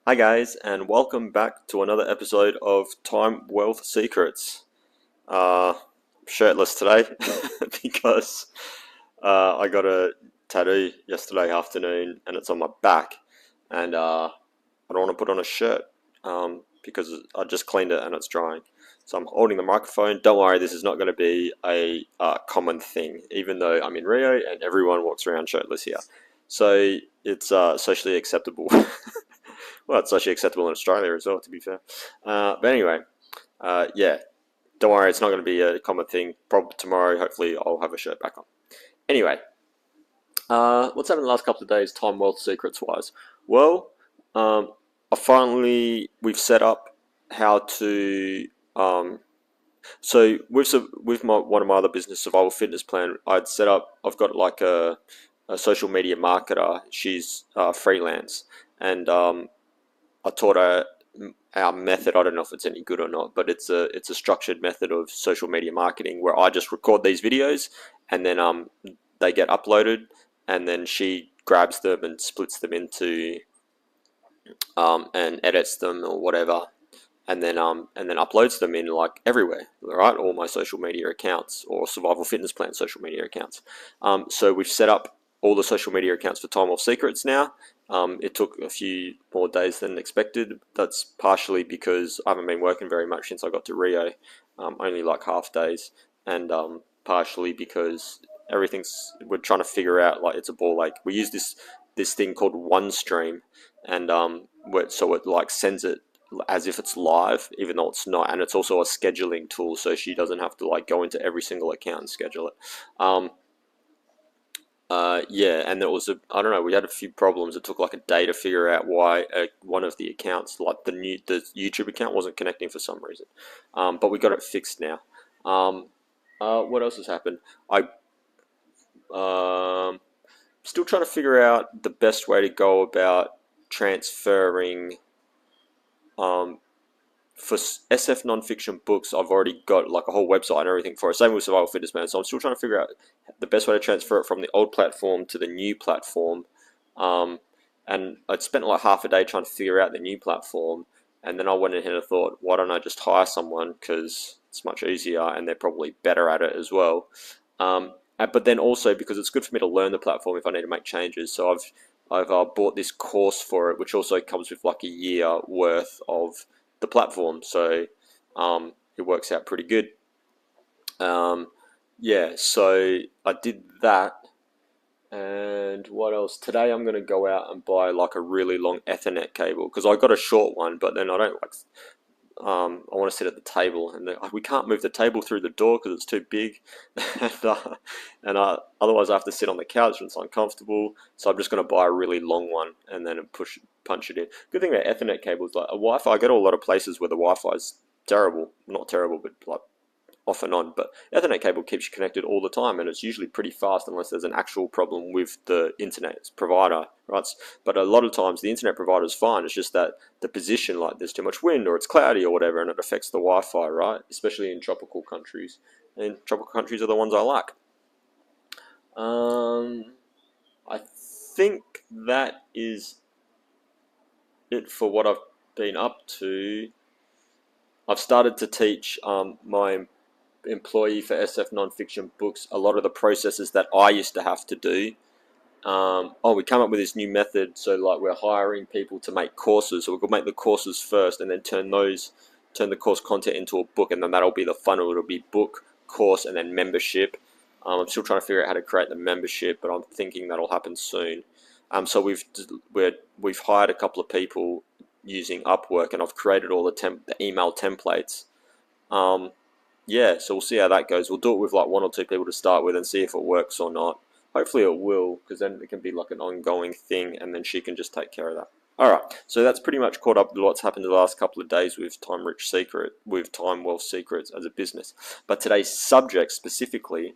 Hi guys, and welcome back to another episode of Time Wealth Secrets. Uh, Shirtless today because I got a tattoo yesterday afternoon and it's on my back, and I don't want to put on a shirt because I just cleaned it and it's drying. So I'm holding the microphone. Don't worry, this is not going to be a common thing, even though I'm in Rio and everyone walks around shirtless here. So it's socially acceptable. Well, it's socially acceptable in Australia as well, to be fair. But anyway, yeah, don't worry, it's not going to be a common thing. Probably tomorrow, hopefully, I'll have a shirt back on. Anyway, what's happened the last couple of days, time wealth secrets wise? Well, we've set up how to. So with one of my other business, Survival Fitness Plan, I've got like a social media marketer. She's freelance, and I taught her our method. I don't know if it's any good or not, but it's a structured method of social media marketing where I just record these videos and then they get uploaded, and then she grabs them and splits them into and edits them or whatever, and then uploads them in like everywhere, right? All my social media accounts or Survival Fitness Plan social media accounts. So we've set up all the social media accounts for Time Off Secrets now. It took a few more days than expected. That's partially because I haven't been working very much since I got to Rio, only like half days, and partially because we're trying to figure out, like, it's a ball ache. We use this thing called OneStream, and so it like sends it as if it's live, even though it's not, and it's also a scheduling tool, so she doesn't have to like go into every single account and schedule it. Yeah, and there was I don't know, we had a few problems. It took like a day to figure out why one of the accounts, like the YouTube account, wasn't connecting for some reason. But we got it fixed now. What else has happened? I still trying to figure out the best way to go about transferring um, for SF nonfiction books. I've already got like a whole website and everything for it. Same with Survival Fitness Man. So I'm still trying to figure out the best way to transfer it from the old platform to the new platform. Um, and I'd spent like half a day trying to figure out the new platform, and then I went ahead and thought, why don't I just hire someone, because it's much easier and they're probably better at it as well. But then also because it's good for me to learn the platform if I need to make changes. So I've bought this course for it, which also comes with like a year worth of the platform, so it works out pretty good. Um, yeah, so I did that, and what else? Today I'm going to go out and buy like a really long Ethernet cable, because I got a short one, but then I don't like. I want to sit at the table, and we can't move the table through the door because it's too big, and otherwise I have to sit on the couch and it's uncomfortable. So I'm just going to buy a really long one and then punch it in. Good thing about Ethernet cables, like a Wi-Fi, I go to a lot of places where the Wi-Fi is terrible, not terrible, but like off and on. But Ethernet cable keeps you connected all the time, and it's usually pretty fast unless there's an actual problem with the internet provider, right? But a lot of times the internet provider is fine. It's just that the position, like there's too much wind or it's cloudy or whatever, and it affects the Wi-Fi, right? Especially in tropical countries. And tropical countries are the ones I like. I think that is it for what I've been up to. I've started to teach my employee for SF nonfiction books a lot of the processes that I used to have to do. We come up with this new method, so like we're hiring people to make courses, so we could make the courses first and then turn the course content into a book, and then that'll be the funnel. It'll be book, course, and then membership. I'm still trying to figure out how to create the membership, but I'm thinking that'll happen soon. So we've hired a couple of people using Upwork, and I've created all the email templates. Yeah, so we'll see how that goes. We'll do it with like one or two people to start with and see if it works or not. Hopefully it will, because then it can be like an ongoing thing, and then she can just take care of that. Alright, so that's pretty much caught up with what's happened in the last couple of days with Time Wealth Secrets as a business. But today's subject specifically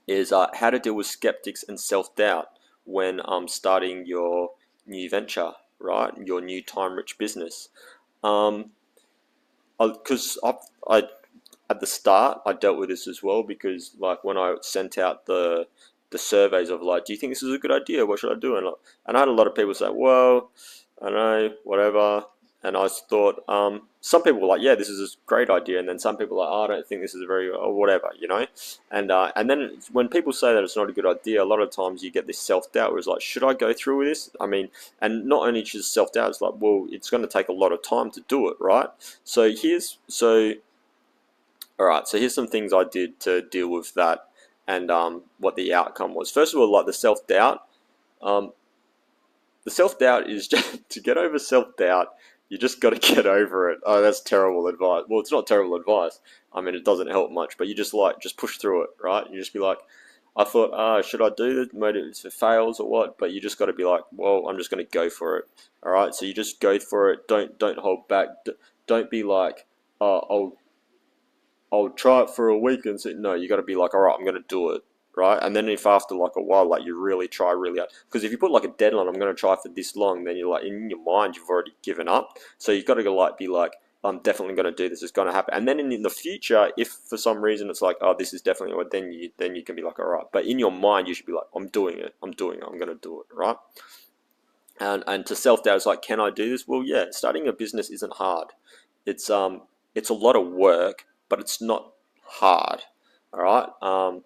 is how to deal with skeptics and self-doubt when starting your new venture, right? Your new time-rich business. Because I at the start I dealt with this as well, because like when I sent out the surveys of like, do you think this is a good idea? What should I do? And I had a lot of people say, well, I don't know, whatever. And I thought, some people were like, yeah, this is a great idea, and then some people were like, oh, I don't think this is a very, or whatever, you know. And then when people say that it's not a good idea, a lot of times you get this self doubt where it's like, should I go through with this? I mean, and not only just self doubt, it's like, well, it's going to take a lot of time to do it, right? All right, so here's some things I did to deal with that, and what the outcome was. First of all, like the self doubt. Um, the self doubt is just to get over self doubt. You just got to get over it. Oh, that's terrible advice. Well, it's not terrible advice. I mean, it doesn't help much, but you just push through it, right? You just be like, I thought, should I do this? Maybe if it fails or what? But you just got to be like, well, I'm just going to go for it. All right. So you just go for it. Don't hold back. Don't be like, oh, I'll try it for a week and say, no, you got to be like, all right, I'm going to do it, right? And then if after like a while, like you really try really hard, because if you put like a deadline, I'm going to try for this long, then you're like, in your mind, you've already given up. So you've got to like be like, I'm definitely going to do this. It's going to happen. And then in the future, if for some reason it's like, oh, this is definitely what, then you can be like, all right. But in your mind, you should be like, I'm doing it. I'm doing it. I'm going to do it, right? And to self doubt, it's like, can I do this? Well, yeah. Starting a business isn't hard. It's a lot of work, but it's not hard. All right.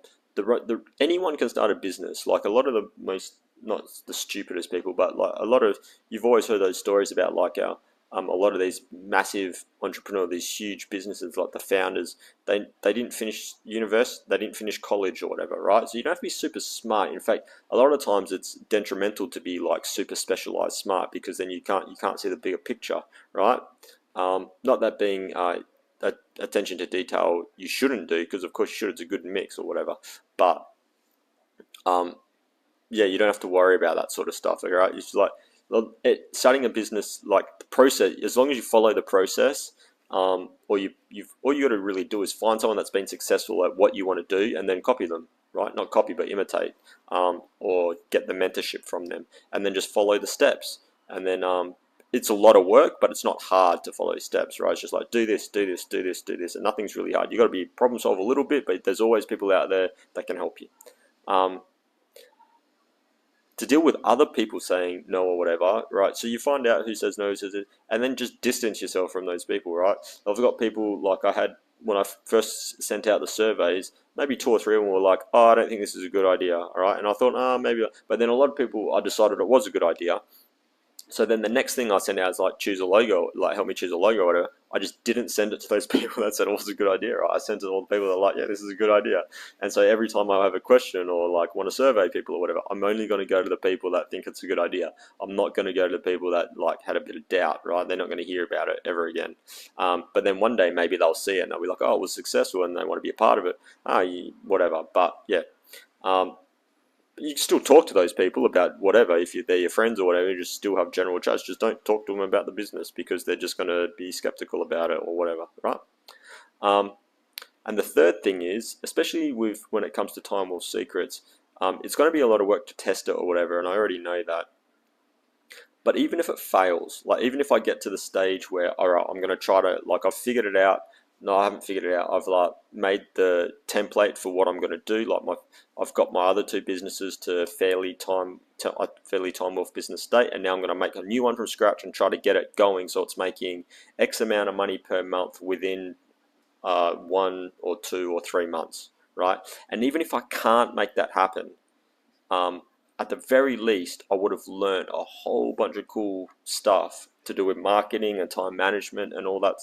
Anyone can start a business. Like a lot of the most, not the stupidest people, but like a lot of, you've always heard those stories about like a lot of these massive entrepreneurs, these huge businesses, like the founders, they didn't finish university, they didn't finish college or whatever, right? So you don't have to be super smart. In fact, a lot of times it's detrimental to be like super specialized smart, because then you can't see the bigger picture, right? Not that being attention to detail you shouldn't do, because of course you should. It's a good mix or whatever, but um, yeah, you don't have to worry about that sort of stuff. All right, it's like starting a business, like the process. As long as you follow the process, all you got to really do is find someone that's been successful at what you want to do, and then copy them. Right, not copy but imitate, or get the mentorship from them, and then just follow the steps. And then it's a lot of work, but it's not hard to follow steps, right? It's just like do this, do this, do this, do this, and nothing's really hard. You got to be problem solve a little bit, but there's always people out there that can help you. Um, to deal with other people saying no or whatever, right? So you find out who says no, who says it, and then just distance yourself from those people, right? I've got people like I had when I first sent out the surveys, maybe 2 or 3 of them were like, oh, I don't think this is a good idea, all right? And I thought, maybe, but then a lot of people, I decided it was a good idea. So then the next thing I sent out is like, choose a logo, like help me choose a logo or whatever. I just didn't send it to those people that said it was a good idea. Right? I sent it to all the people that are like, yeah, this is a good idea. And so every time I have a question or like want to survey people or whatever, I'm only going to go to the people that think it's a good idea. I'm not going to go to the people that like had a bit of doubt, right? They're not going to hear about it ever again. But then one day maybe they'll see it and they'll be like, oh, it was successful, and they want to be a part of it. Whatever. But yeah. You can still talk to those people about whatever. If they're your friends or whatever, you just still have general chats. Just don't talk to them about the business, because they're just going to be skeptical about it or whatever, right? And the third thing is, especially when it comes to Time Wolf Secrets, it's going to be a lot of work to test it or whatever, and I already know that. But even if it fails, like even if I get to the stage where, all right, I'm going to try to, like I've figured it out. No, I haven't figured it out. I've like made the template for what I'm going to do. Like I've got my other 2 businesses to fairly time wealth business state, and now I'm going to make a new one from scratch and try to get it going so it's making X amount of money per month within 1 or 2 or 3 months, right? And even if I can't make that happen, at the very least, I would have learned a whole bunch of cool stuff to do with marketing and time management and all that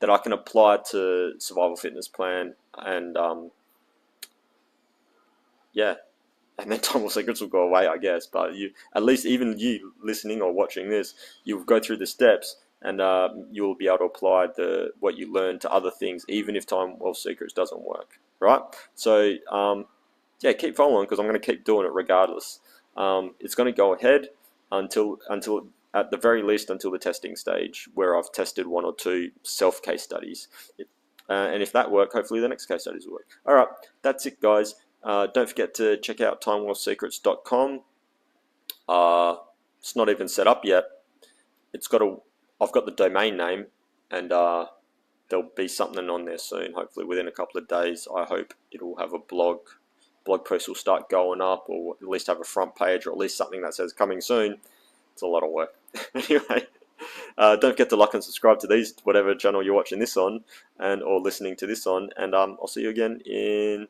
I can apply to survival fitness plan, and yeah, and then Time Wolf Secrets will go away, I guess. But you, at least, even you listening or watching this, you'll go through the steps, and you'll be able to apply what you learn to other things, even if Time Wolf Secrets doesn't work, right? So yeah, keep following, because I'm going to keep doing it regardless. It's going to go ahead until at the very least until the testing stage, where I've tested 1 or 2 self case studies. And if that works, hopefully the next case studies will work. All right, that's it, guys. Don't forget to check out timewellsecrets.com. It's not even set up yet. I've got the domain name, and there'll be something on there soon. Hopefully within a couple of days. I hope it'll have a blog post will start going up, or at least have a front page, or at least something that says coming soon. It's a lot of work. Anyway, don't forget to like and subscribe to these, whatever channel you're watching this on, and or listening to this on. And I'll see you again in,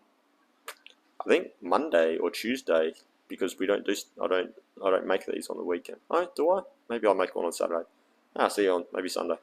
I think, Monday or Tuesday, because we don't do. I don't make these on the weekend. Oh, do I? Maybe I'll make one on Saturday. See you on maybe Sunday.